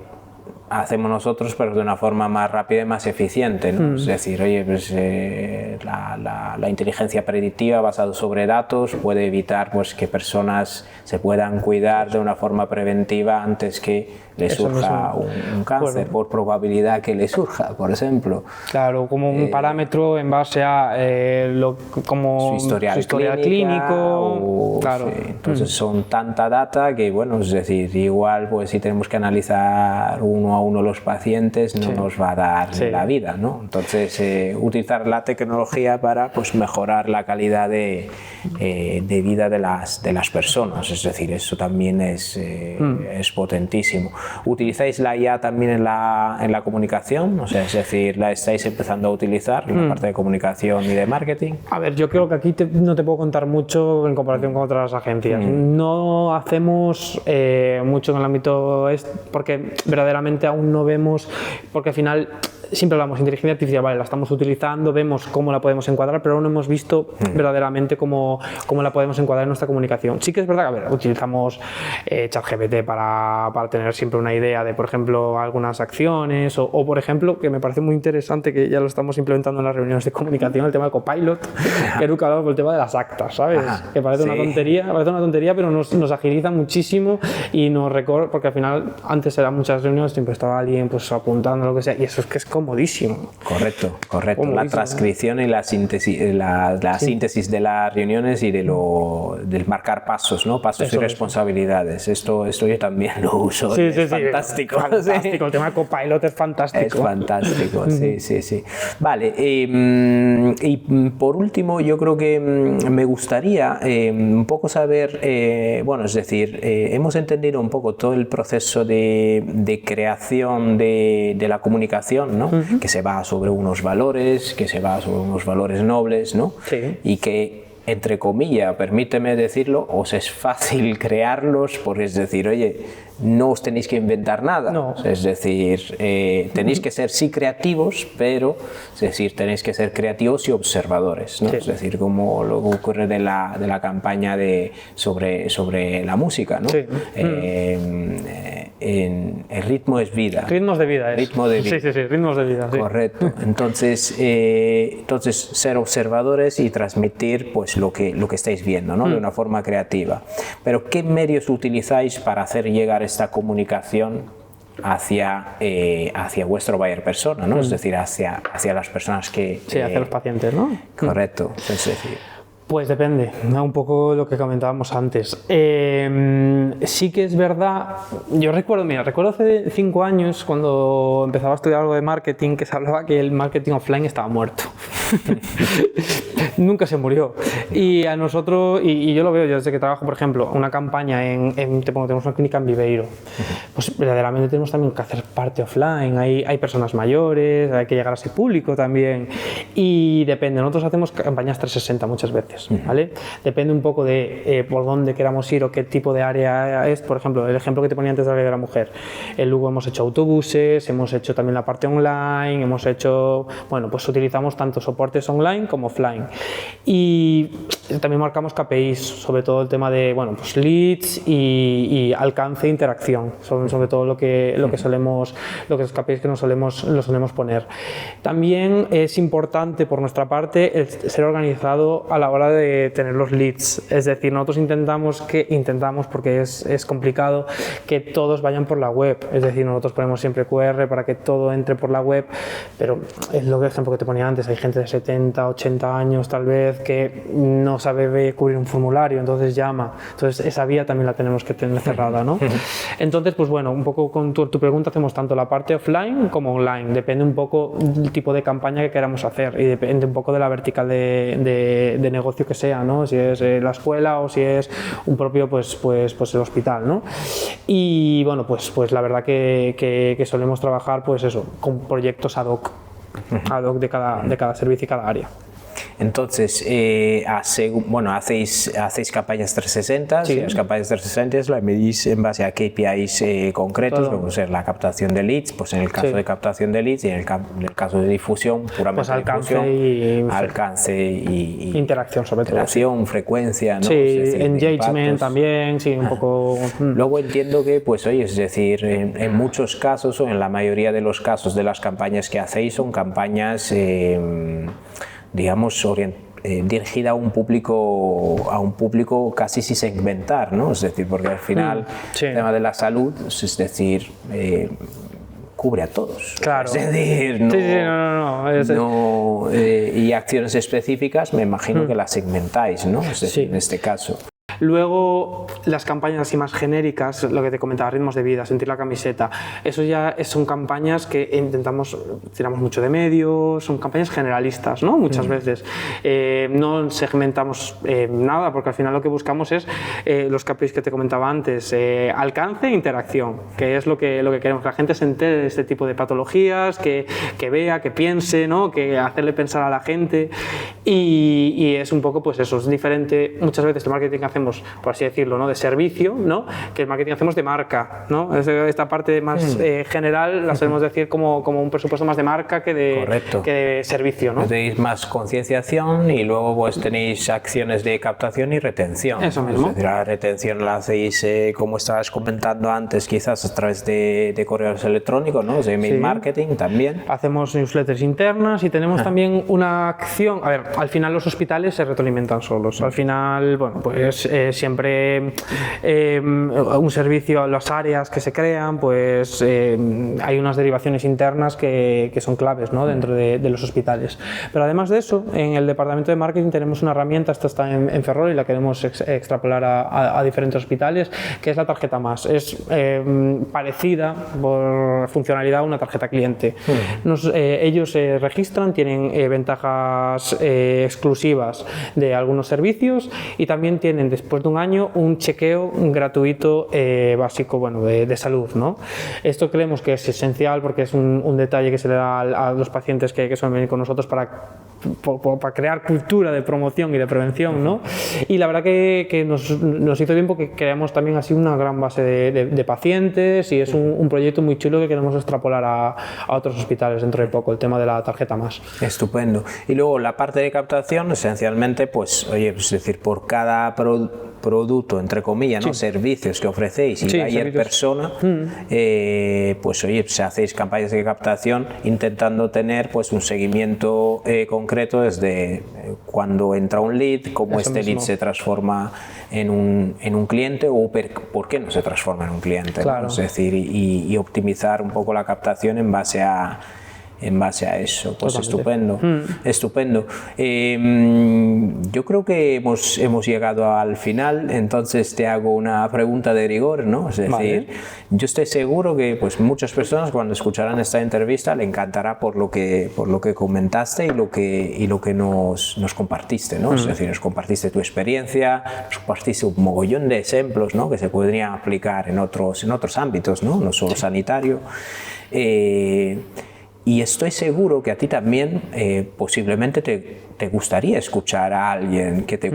S1: hacemos nosotros, pero de una forma más rápida y más eficiente, ¿no? Es decir, oye, pues la inteligencia predictiva basada sobre datos puede evitar pues que personas se puedan cuidar de una forma preventiva antes que le surja un cáncer, por probabilidad que le surja, por ejemplo.
S2: Claro, como un parámetro en base a como
S1: su historial
S2: clínico. Claro.
S1: Sí. Entonces son tanta data que, bueno, es decir, igual pues si tenemos que analizar 1 a uno los pacientes no nos va a dar la vida, ¿no? Entonces, utilizar la tecnología para pues, mejorar la calidad de vida de las personas, es decir, eso también es potentísimo. ¿Utilizáis la IA también en la comunicación? O sea, es decir, ¿la estáis empezando a utilizar en la parte de comunicación y de marketing?
S2: A ver, yo creo que aquí no te puedo contar mucho en comparación con otras agencias. No hacemos mucho en el ámbito porque verdaderamente aún no vemos, porque al final siempre hablamos de inteligencia artificial, vale, la estamos utilizando, vemos cómo la podemos encuadrar, pero aún no hemos visto verdaderamente cómo la podemos encuadrar en nuestra comunicación. Sí que es verdad que, a ver, utilizamos ChatGPT para tener siempre una idea de, por ejemplo, algunas acciones o, por ejemplo, que me parece muy interesante, que ya lo estamos implementando en las reuniones de comunicación, el tema del Copilot, que nunca hablamos por el tema de las actas, ¿sabes? Que parece una tontería, pero nos agiliza muchísimo y nos recorre, porque al final, antes eran muchas reuniones, siempre estaba alguien pues apuntando lo que sea, y eso es que es comodísimo.
S1: Correcto. Comodísimo. La transcripción y la síntesis de las reuniones y del marcar pasos, ¿no? Pasos y responsabilidades. Esto yo también lo uso. Es fantástico.
S2: Fantástico. El tema de Copilot es fantástico.
S1: Es fantástico, sí. Vale, y por último, yo creo que me gustaría un poco saber, es decir, hemos entendido un poco todo el proceso de creación de la comunicación, ¿no? Que se basa sobre unos valores, nobles, ¿no?
S2: Sí.
S1: Y que, entre comillas, permíteme decirlo, os es fácil crearlos, porque es decir, oye, no os tenéis que inventar nada,
S2: no.
S1: Es decir, tenéis que ser sí creativos, pero es decir, tenéis que ser creativos y observadores, ¿no? Es decir, como lo que ocurre de la campaña sobre la música, ¿no? El ritmo es vida.
S2: Ritmos de vida.
S1: Ritmo de vida.
S2: Sí, ritmos de vida.
S1: Correcto. Entonces, ser observadores y transmitir pues lo que estáis viendo, ¿no? De una forma creativa. Pero ¿qué medios utilizáis para hacer llegar esta comunicación hacia vuestro buyer persona, ¿no? Es decir, hacia las personas que...
S2: Sí, hacia los pacientes, ¿no?
S1: Correcto. Es decir,
S2: pues depende, un poco lo que comentábamos antes. Sí que es verdad, yo recuerdo hace 5 años cuando empezaba a estudiar algo de marketing, que se hablaba que el marketing offline estaba muerto. Nunca se murió. Y a nosotros, y yo lo veo, yo desde que trabajo, por ejemplo, una campaña tenemos una clínica en Viveiro, pues verdaderamente tenemos también que hacer parte offline, hay personas mayores, hay que llegar a ese público también, y depende, nosotros hacemos campañas 360 muchas veces, ¿vale? Depende un poco de por dónde queramos ir o qué tipo de área es. Por ejemplo, el ejemplo que te ponía antes de la área de la mujer, en Lugo hemos hecho autobuses, hemos hecho también la parte online, hemos hecho, pues utilizamos tanto soportes online como offline, y también marcamos KPIs, sobre todo el tema de leads y alcance e interacción, sobre todo los KPIs que nos solemos poner. También es importante por nuestra parte el ser organizado a la hora de tener los leads, es decir, nosotros intentamos porque es complicado que todos vayan por la web, es decir, nosotros ponemos siempre QR para que todo entre por la web, pero es lo que ejemplo que te ponía antes, hay gente de 70, 80 años tal vez que no sabe cubrir un formulario, entonces llama, entonces esa vía también la tenemos que tener cerrada, ¿no? Entonces, un poco con tu pregunta hacemos tanto la parte offline como online, depende un poco del tipo de campaña que queramos hacer y depende un poco de la vertical de negocio que sea, ¿no? Si es la escuela o si es un propio, pues el hospital, ¿no? Y pues la verdad que solemos trabajar, pues eso, con proyectos ad hoc de cada servicio y cada área.
S1: Entonces, hacéis campañas 360,
S2: sí.
S1: Y las campañas 360 las medís en base a KPIs concretos, como ser la captación de leads, pues en el caso de captación de leads y en el caso de difusión, puramente
S2: alcance y interacción, sobre todo.
S1: Interacción, frecuencia, ¿no?
S2: Sí,
S1: es decir,
S2: engagement también, sí, un poco...
S1: Luego entiendo que, es decir, en muchos casos o en la mayoría de los casos de las campañas que hacéis son campañas... digamos, dirigida a un público casi sin segmentar, ¿no? Es decir, porque al final el tema de la salud, es decir, cubre a todos.
S2: Claro.
S1: Es decir, y acciones específicas me imagino que las segmentáis, ¿no? Es decir, en este caso.
S2: Luego, las campañas así más genéricas, lo que te comentaba, ritmos de vida, sentir la camiseta, eso ya son campañas que tiramos mucho de medios, son campañas generalistas, ¿no? Muchas veces. No segmentamos nada, porque al final lo que buscamos es los KPIs que te comentaba antes, alcance e interacción, que es lo que queremos, que la gente se entere de este tipo de patologías, que vea, que piense, ¿no? Que hacerle pensar a la gente, y es un poco pues eso, es diferente muchas veces el marketing que hacemos, por así decirlo, ¿no? De servicio, ¿no? Que el marketing hacemos de marca, ¿no? Esta parte más general la solemos decir como un presupuesto más de marca que de servicio, ¿no?
S1: Tenéis más concienciación y luego pues tenéis acciones de captación y retención.
S2: Eso mismo.
S1: Es decir, la retención la hacéis, como estabas comentando antes, quizás a través de correos electrónicos, ¿no? De email marketing también.
S2: Hacemos newsletters internas y tenemos también una acción. A ver, al final los hospitales se retroalimentan solos. Al final, bueno, pues siempre un servicio, las áreas que se crean, pues hay unas derivaciones internas que son claves, ¿no? Dentro de los hospitales. Pero además de eso, en el departamento de marketing tenemos una herramienta, esta está en Ferrol y la queremos extrapolar a diferentes hospitales, que es la tarjeta más. Es parecida por funcionalidad a una tarjeta cliente. Ellos se registran, tienen ventajas exclusivas de algunos servicios y también tienen, después de un año, un chequeo gratuito básico, bueno, de salud, ¿no? Esto creemos que es esencial porque es un detalle que se le da a los pacientes que suelen venir con nosotros para crear cultura de promoción y de prevención, ¿no? Y la verdad que nos hizo bien porque creamos también así una gran base de pacientes y es un proyecto muy chulo que queremos extrapolar a otros hospitales dentro de poco, el tema de la tarjeta más.
S1: Estupendo. Y luego la parte de captación, esencialmente, pues, oye, es decir, por cada producto, entre comillas, ¿no? Servicios que ofrecéis y buyer persona, pues oye, pues hacéis campañas de captación intentando tener pues un seguimiento concreto desde cuando entra un lead, cómo este lead se transforma en un cliente o por qué no se transforma en un cliente,
S2: claro,
S1: ¿no? Es decir, y optimizar un poco la captación en base a eso. Pues estupendo, estupendo. Yo creo que hemos llegado al final, entonces te hago una pregunta de rigor, ¿no? Es decir, yo estoy seguro que pues muchas personas cuando escucharán esta entrevista le encantará por lo que comentaste y lo que nos compartiste, ¿no? Es decir, nos compartiste tu experiencia, nos compartiste un mogollón de ejemplos, ¿no? Que se podrían aplicar en otros ámbitos, ¿no? No solo sanitario. Y estoy seguro que a ti también posiblemente te gustaría escuchar a alguien que te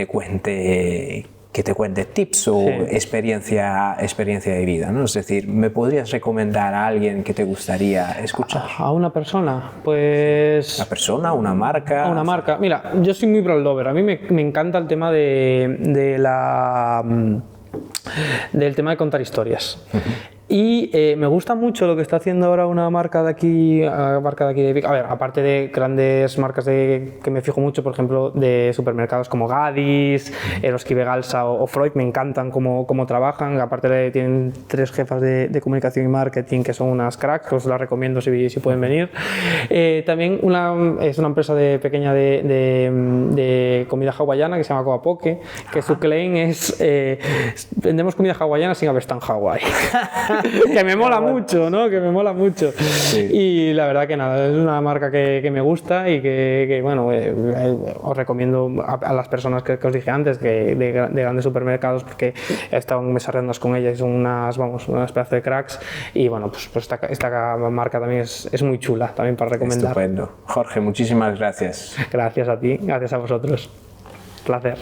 S1: cuente tips o experiencia de vida, ¿no? Es decir, ¿me podrías recomendar a alguien que te gustaría escuchar?
S2: ¿A una persona? Pues...
S1: ¿Una persona? ¿Una marca?
S2: A una marca. Mira, yo soy muy brand lover. A mí me encanta el tema del tema de contar historias. Y me gusta mucho lo que está haciendo ahora una marca de aquí de Vic. A ver, aparte de grandes marcas que me fijo mucho, por ejemplo, de supermercados como Gadis, Eroski Vegalsa o Freud, me encantan cómo trabajan. Aparte tienen 3 jefas de comunicación y marketing que son unas cracks, os las recomiendo si pueden venir. También es una empresa pequeña de comida hawaiana que se llama Coapoke, que su claim es vendemos comida hawaiana sin haber estado en Hawái. Que me mola mucho, ¿no? Que me mola mucho. Sí. Y la verdad que nada, es una marca que me gusta y que bueno, os recomiendo a las personas que os dije antes, que de grandes supermercados, porque he estado en mesas redondas con ellas y son unas pedazos de cracks. Y bueno, pues esta marca también es muy chula, también para recomendar.
S1: Estupendo. Jorge, muchísimas gracias.
S2: Gracias a ti, gracias a vosotros. Placer.